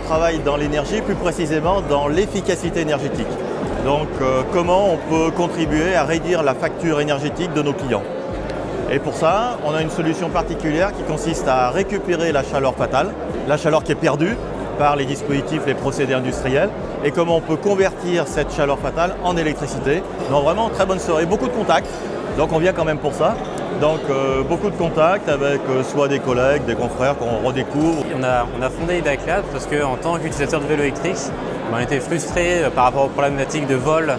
travaille dans l'énergie, plus précisément dans l'efficacité énergétique. Donc comment on peut contribuer à réduire la facture énergétique de nos clients. Et pour ça, on a une solution particulière qui consiste à récupérer la chaleur fatale, la chaleur qui est perdue par les dispositifs, les procédés industriels, et comment on peut convertir cette chaleur fatale en électricité. Donc vraiment, très bonne soirée, beaucoup de contacts, donc on vient quand même pour ça. Donc beaucoup de contacts avec soit des collègues, des confrères qu'on redécouvre. On a fondé Idaclad parce qu'en tant qu'utilisateur de vélo électrique, on était frustré par rapport aux problématiques de vol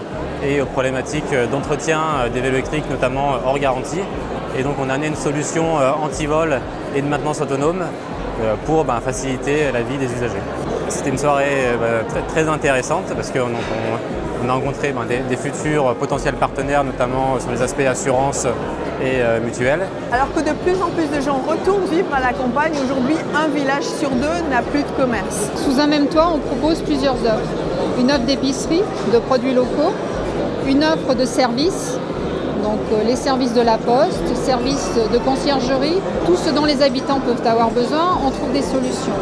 et aux problématiques d'entretien des vélos électriques, notamment hors garantie. Et donc on a amené une solution anti-vol et de maintenance autonome pour faciliter la vie des usagers. C'était une soirée très intéressante parce qu'on a rencontré des futurs potentiels partenaires, notamment sur les aspects assurance et mutuelle. Alors que de plus en plus de gens retournent vivre à la campagne, aujourd'hui un village sur deux n'a plus de commerce. Sous un même toit, on propose plusieurs offres. Une offre d'épicerie, de produits locaux, une offre de services, donc les services de la poste, services de conciergerie, tout ce dont les habitants peuvent avoir besoin, on trouve des solutions.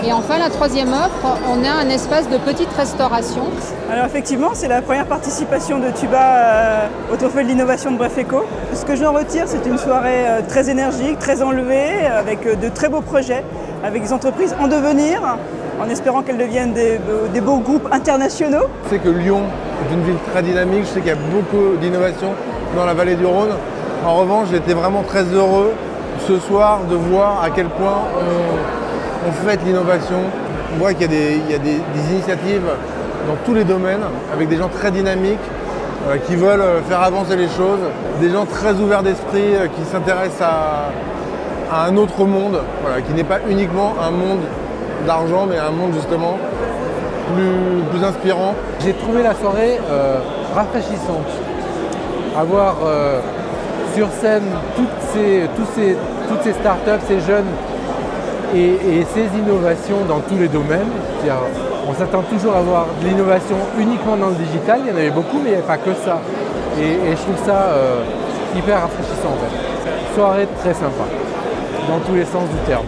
Et enfin, la troisième offre, on a un espace de petite restauration. Alors effectivement, c'est la première participation de Tuba au Trophée de l'innovation de Bref Éco. Ce que j'en retire, c'est une soirée très énergique, très enlevée, avec de très beaux projets, avec des entreprises en devenir, en espérant qu'elles deviennent des beaux groupes internationaux. Je sais que Lyon est une ville très dynamique, je sais qu'il y a beaucoup d'innovations dans la vallée du Rhône. En revanche, j'étais vraiment très heureux ce soir de voir à quel point on fait l'innovation. On voit qu'il y a des initiatives dans tous les domaines, avec des gens très dynamiques, qui veulent faire avancer les choses, des gens très ouverts d'esprit, qui s'intéressent à un autre monde, qui n'est pas uniquement un monde d'argent, mais un monde justement plus inspirant. J'ai trouvé la soirée rafraîchissante. Avoir sur scène toutes ces startups, ces jeunes et ces innovations dans tous les domaines. On s'attend toujours à avoir de l'innovation uniquement dans le digital, il y en avait beaucoup, mais il n'y avait pas que ça. Et je trouve ça hyper rafraîchissant en fait. Soirée très sympa, dans tous les sens du terme.